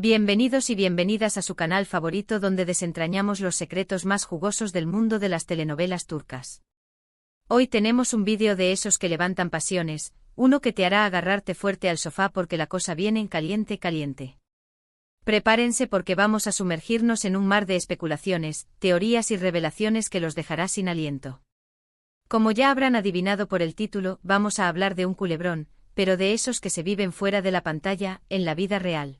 Bienvenidos y bienvenidas a su canal favorito donde desentrañamos los secretos más jugosos del mundo de las telenovelas turcas. Hoy tenemos un vídeo de esos que levantan pasiones, uno que te hará agarrarte fuerte al sofá porque la cosa viene en caliente caliente. Prepárense porque vamos a sumergirnos en un mar de especulaciones, teorías y revelaciones que los dejará sin aliento. Como ya habrán adivinado por el título, vamos a hablar de un culebrón, pero de esos que se viven fuera de la pantalla, en la vida real.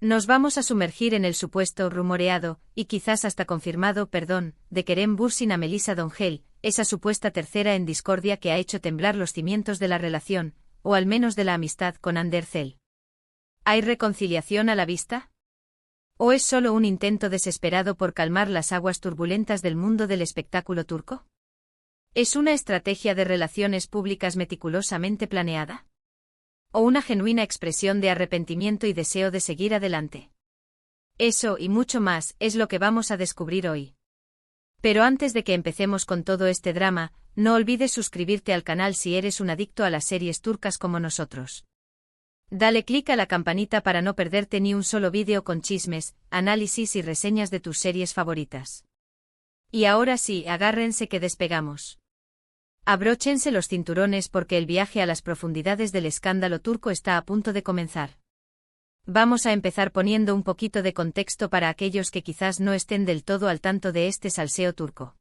Nos vamos a sumergir en el supuesto, rumoreado, y quizás hasta confirmado perdón, de Kerem Bürsin a Melisa Dongel, esa supuesta tercera en discordia que ha hecho temblar los cimientos de la relación, o al menos de la amistad con Hande Erçel. ¿Hay reconciliación a la vista? ¿O es solo un intento desesperado por calmar las aguas turbulentas del mundo del espectáculo turco? ¿Es una estrategia de relaciones públicas meticulosamente planeada? ¿O una genuina expresión de arrepentimiento y deseo de seguir adelante? Eso y mucho más es lo que vamos a descubrir hoy. Pero antes de que empecemos con todo este drama, no olvides suscribirte al canal si eres un adicto a las series turcas como nosotros. Dale clic a la campanita para no perderte ni un solo vídeo con chismes, análisis y reseñas de tus series favoritas. Y ahora sí, agárrense que despegamos. Abróchense los cinturones porque el viaje a las profundidades del escándalo turco está a punto de comenzar. Vamos a empezar poniendo un poquito de contexto para aquellos que quizás no estén del todo al tanto de este salseo turco.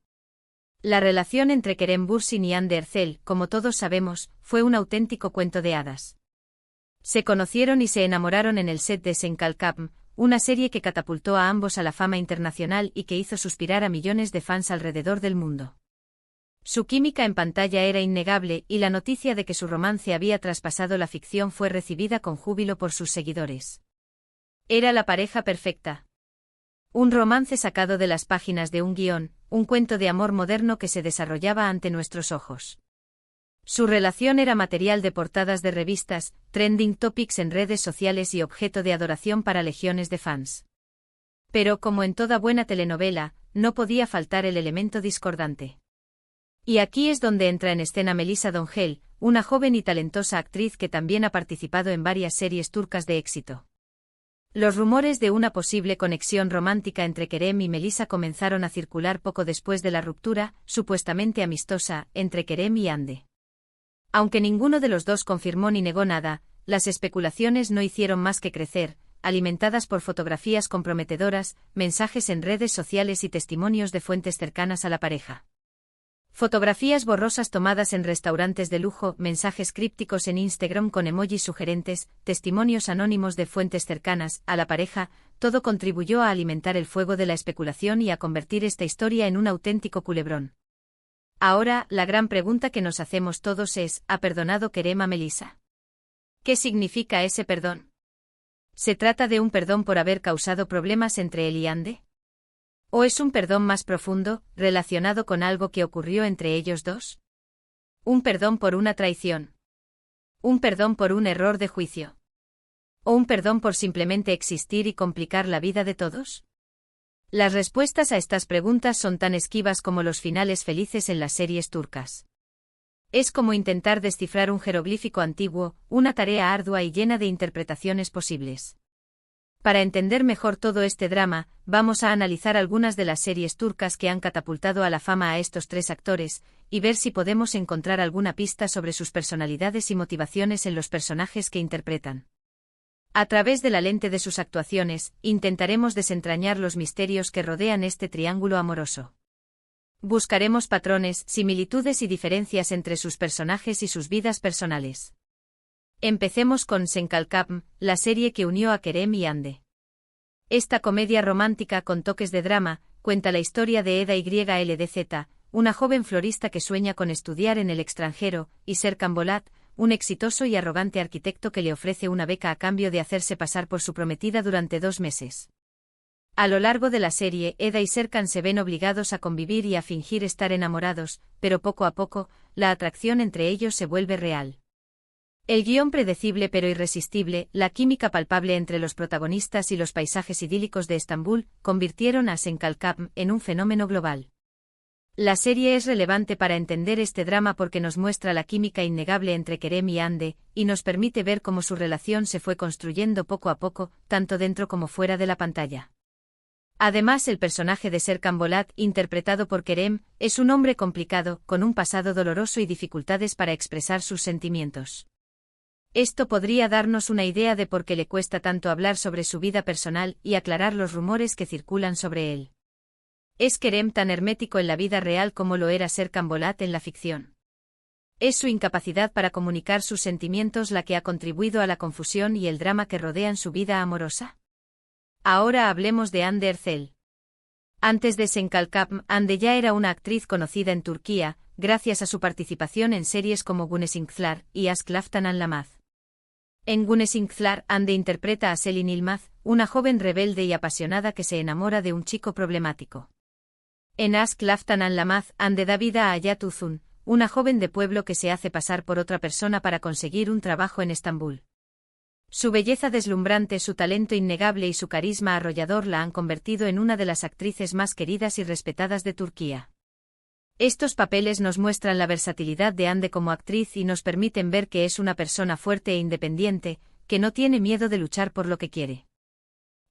La relación entre Kerem Bürsin y Hande Erçel, como todos sabemos, fue un auténtico cuento de hadas. Se conocieron y se enamoraron en el set de Sen Kalkapm, una serie que catapultó a ambos a la fama internacional y que hizo suspirar a millones de fans alrededor del mundo. Su química en pantalla era innegable y la noticia de que su romance había traspasado la ficción fue recibida con júbilo por sus seguidores. Era la pareja perfecta. Un romance sacado de las páginas de un guión, un cuento de amor moderno que se desarrollaba ante nuestros ojos. Su relación era material de portadas de revistas, trending topics en redes sociales y objeto de adoración para legiones de fans. Pero como en toda buena telenovela, no podía faltar el elemento discordante. Y aquí es donde entra en escena Melisa Dongel, una joven y talentosa actriz que también ha participado en varias series turcas de éxito. Los rumores de una posible conexión romántica entre Kerem y Melisa comenzaron a circular poco después de la ruptura, supuestamente amistosa, entre Kerem y Hande. Aunque ninguno de los dos confirmó ni negó nada, las especulaciones no hicieron más que crecer, alimentadas por fotografías comprometedoras, mensajes en redes sociales y testimonios de fuentes cercanas a la pareja. Fotografías borrosas tomadas en restaurantes de lujo, mensajes crípticos en Instagram con emojis sugerentes, testimonios anónimos de fuentes cercanas a la pareja, todo contribuyó a alimentar el fuego de la especulación y a convertir esta historia en un auténtico culebrón. Ahora, la gran pregunta que nos hacemos todos es, ¿ha perdonado Kerem a Melisa? ¿Qué significa ese perdón? ¿Se trata de un perdón por haber causado problemas entre él y Hande? ¿O es un perdón más profundo, relacionado con algo que ocurrió entre ellos dos? ¿Un perdón por una traición? ¿Un perdón por un error de juicio? ¿O un perdón por simplemente existir y complicar la vida de todos? Las respuestas a estas preguntas son tan esquivas como los finales felices en las series turcas. Es como intentar descifrar un jeroglífico antiguo, una tarea ardua y llena de interpretaciones posibles. Para entender mejor todo este drama, vamos a analizar algunas de las series turcas que han catapultado a la fama a estos tres actores, y ver si podemos encontrar alguna pista sobre sus personalidades y motivaciones en los personajes que interpretan. A través de la lente de sus actuaciones, intentaremos desentrañar los misterios que rodean este triángulo amoroso. Buscaremos patrones, similitudes y diferencias entre sus personajes y sus vidas personales. Empecemos con Sen Kalkapm, la serie que unió a Kerem y Hande. Esta comedia romántica con toques de drama, cuenta la historia de Eda YLDZ, una joven florista que sueña con estudiar en el extranjero, y Serkan Bolat, un exitoso y arrogante arquitecto que le ofrece una beca a cambio de hacerse pasar por su prometida durante 2 meses. A lo largo de la serie, Eda y Serkan se ven obligados a convivir y a fingir estar enamorados, pero poco a poco, la atracción entre ellos se vuelve real. El guión predecible pero irresistible, la química palpable entre los protagonistas y los paisajes idílicos de Estambul, convirtieron a Sen Kalkapm en un fenómeno global. La serie es relevante para entender este drama porque nos muestra la química innegable entre Kerem y Hande, y nos permite ver cómo su relación se fue construyendo poco a poco, tanto dentro como fuera de la pantalla. Además, el personaje de Serkan Bolat, interpretado por Kerem, es un hombre complicado, con un pasado doloroso y dificultades para expresar sus sentimientos. Esto podría darnos una idea de por qué le cuesta tanto hablar sobre su vida personal y aclarar los rumores que circulan sobre él. ¿Es Kerem tan hermético en la vida real como lo era Serkan Bolat en la ficción? ¿Es su incapacidad para comunicar sus sentimientos la que ha contribuido a la confusión y el drama que rodean su vida amorosa? Ahora hablemos de Hande Erçel. Antes de Senkalkap, Hande ya era una actriz conocida en Turquía, gracias a su participación en series como Güneşinkler y Aşk Laftan Anlamaz. En Güneşinkler, Hande interpreta a Selin Yılmaz, una joven rebelde y apasionada que se enamora de un chico problemático. En Aşk Laftan Anlamaz, Hande da vida a Hayat Uzun, una joven de pueblo que se hace pasar por otra persona para conseguir un trabajo en Estambul. Su belleza deslumbrante, su talento innegable y su carisma arrollador la han convertido en una de las actrices más queridas y respetadas de Turquía. Estos papeles nos muestran la versatilidad de Hande como actriz y nos permiten ver que es una persona fuerte e independiente, que no tiene miedo de luchar por lo que quiere.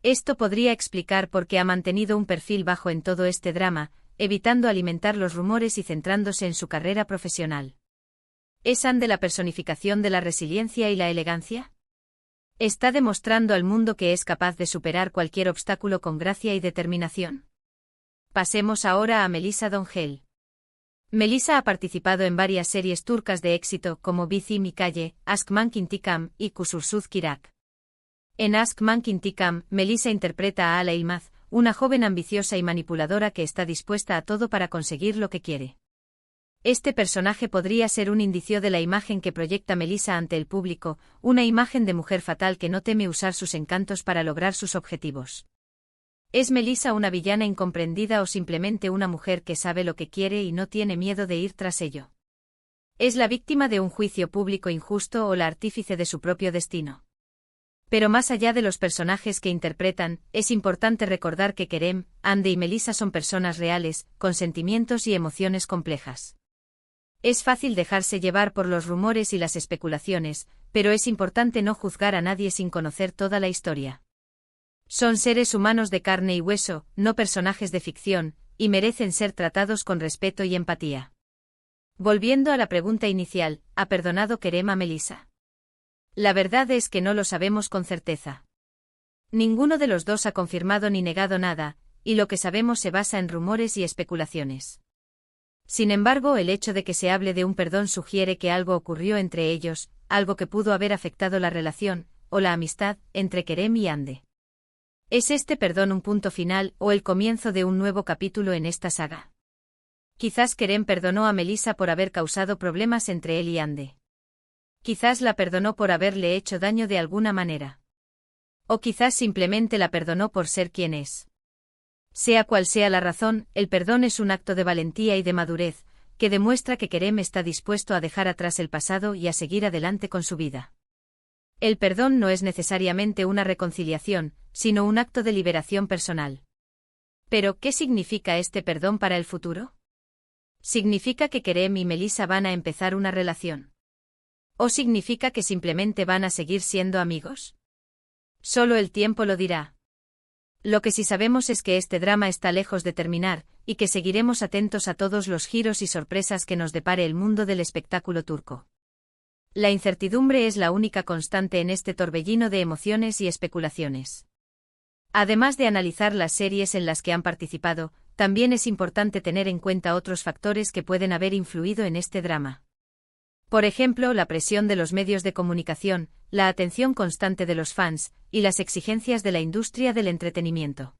Esto podría explicar por qué ha mantenido un perfil bajo en todo este drama, evitando alimentar los rumores y centrándose en su carrera profesional. ¿Es Hande la personificación de la resiliencia y la elegancia? ¿Está demostrando al mundo que es capaz de superar cualquier obstáculo con gracia y determinación? Pasemos ahora a Melisa Dongel. Melisa ha participado en varias series turcas de éxito como Bizim Hikaye, Aşk Mankintikam y Kusursuz Kirak. En Aşk Mankintikam, Melisa interpreta a Ala Yılmaz, una joven ambiciosa y manipuladora que está dispuesta a todo para conseguir lo que quiere. Este personaje podría ser un indicio de la imagen que proyecta Melisa ante el público, una imagen de mujer fatal que no teme usar sus encantos para lograr sus objetivos. ¿Es Melisa una villana incomprendida o simplemente una mujer que sabe lo que quiere y no tiene miedo de ir tras ello? ¿Es la víctima de un juicio público injusto o la artífice de su propio destino? Pero más allá de los personajes que interpretan, es importante recordar que Kerem, Hande y Melisa son personas reales, con sentimientos y emociones complejas. Es fácil dejarse llevar por los rumores y las especulaciones, pero es importante no juzgar a nadie sin conocer toda la historia. Son seres humanos de carne y hueso, no personajes de ficción, y merecen ser tratados con respeto y empatía. Volviendo a la pregunta inicial, ¿ha perdonado Kerem a Melisa? La verdad es que no lo sabemos con certeza. Ninguno de los dos ha confirmado ni negado nada, y lo que sabemos se basa en rumores y especulaciones. Sin embargo, el hecho de que se hable de un perdón sugiere que algo ocurrió entre ellos, algo que pudo haber afectado la relación, o la amistad, entre Kerem y Hande. ¿Es este perdón un punto final o el comienzo de un nuevo capítulo en esta saga? Quizás Kerem perdonó a Melisa por haber causado problemas entre él y Hande. Quizás la perdonó por haberle hecho daño de alguna manera. O quizás simplemente la perdonó por ser quien es. Sea cual sea la razón, el perdón es un acto de valentía y de madurez, que demuestra que Kerem está dispuesto a dejar atrás el pasado y a seguir adelante con su vida. El perdón no es necesariamente una reconciliación, sino un acto de liberación personal. Pero, ¿qué significa este perdón para el futuro? ¿Significa que Kerem y Melisa van a empezar una relación? ¿O significa que simplemente van a seguir siendo amigos? Solo el tiempo lo dirá. Lo que sí sabemos es que este drama está lejos de terminar, y que seguiremos atentos a todos los giros y sorpresas que nos depare el mundo del espectáculo turco. La incertidumbre es la única constante en este torbellino de emociones y especulaciones. Además de analizar las series en las que han participado, también es importante tener en cuenta otros factores que pueden haber influido en este drama. Por ejemplo, la presión de los medios de comunicación, la atención constante de los fans, y las exigencias de la industria del entretenimiento.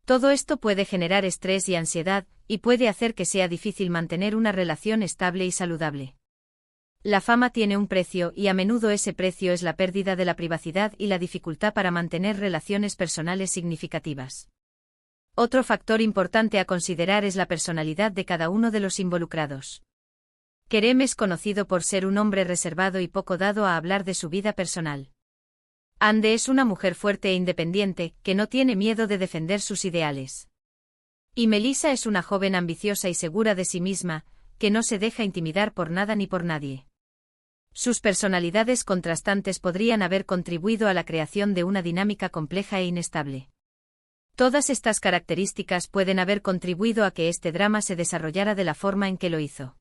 Todo esto puede generar estrés y ansiedad, y puede hacer que sea difícil mantener una relación estable y saludable. La fama tiene un precio y a menudo ese precio es la pérdida de la privacidad y la dificultad para mantener relaciones personales significativas. Otro factor importante a considerar es la personalidad de cada uno de los involucrados. Kerem es conocido por ser un hombre reservado y poco dado a hablar de su vida personal. Hande es una mujer fuerte e independiente, que no tiene miedo de defender sus ideales. Y Melisa es una joven ambiciosa y segura de sí misma, que no se deja intimidar por nada ni por nadie. Sus personalidades contrastantes podrían haber contribuido a la creación de una dinámica compleja e inestable. Todas estas características pueden haber contribuido a que este drama se desarrollara de la forma en que lo hizo.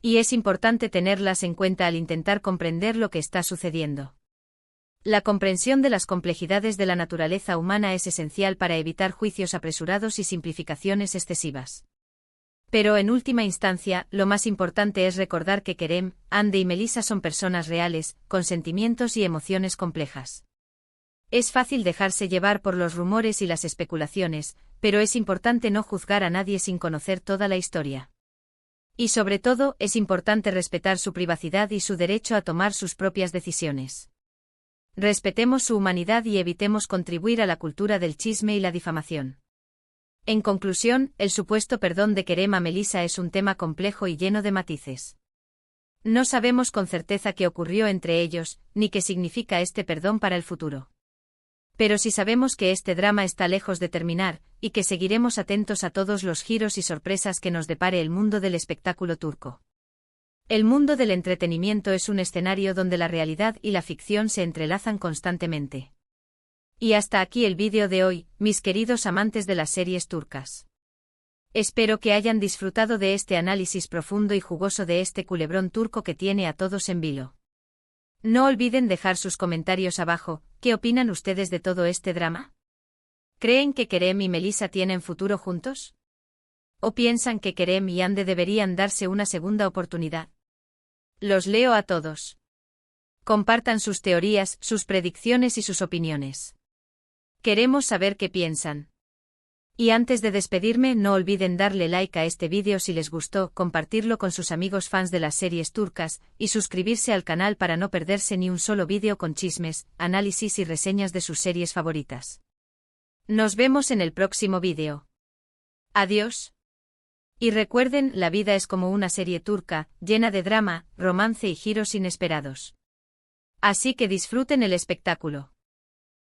Y es importante tenerlas en cuenta al intentar comprender lo que está sucediendo. La comprensión de las complejidades de la naturaleza humana es esencial para evitar juicios apresurados y simplificaciones excesivas. Pero en última instancia, lo más importante es recordar que Kerem, Andy y Melisa son personas reales, con sentimientos y emociones complejas. Es fácil dejarse llevar por los rumores y las especulaciones, pero es importante no juzgar a nadie sin conocer toda la historia. Y sobre todo, es importante respetar su privacidad y su derecho a tomar sus propias decisiones. Respetemos su humanidad y evitemos contribuir a la cultura del chisme y la difamación. En conclusión, el supuesto perdón de Kerem a Melisa es un tema complejo y lleno de matices. No sabemos con certeza qué ocurrió entre ellos, ni qué significa este perdón para el futuro. Pero sí sabemos que este drama está lejos de terminar, y que seguiremos atentos a todos los giros y sorpresas que nos depare el mundo del espectáculo turco. El mundo del entretenimiento es un escenario donde la realidad y la ficción se entrelazan constantemente. Y hasta aquí el vídeo de hoy, mis queridos amantes de las series turcas. Espero que hayan disfrutado de este análisis profundo y jugoso de este culebrón turco que tiene a todos en vilo. No olviden dejar sus comentarios abajo. ¿Qué opinan ustedes de todo este drama? ¿Creen que Kerem y Melisa tienen futuro juntos? ¿O piensan que Kerem y Hande deberían darse una segunda oportunidad? Los leo a todos. Compartan sus teorías, sus predicciones y sus opiniones. Queremos saber qué piensan. Y antes de despedirme, no olviden darle like a este vídeo si les gustó, compartirlo con sus amigos fans de las series turcas, y suscribirse al canal para no perderse ni un solo vídeo con chismes, análisis y reseñas de sus series favoritas. Nos vemos en el próximo vídeo. Adiós. Y recuerden, la vida es como una serie turca, llena de drama, romance y giros inesperados. Así que disfruten el espectáculo.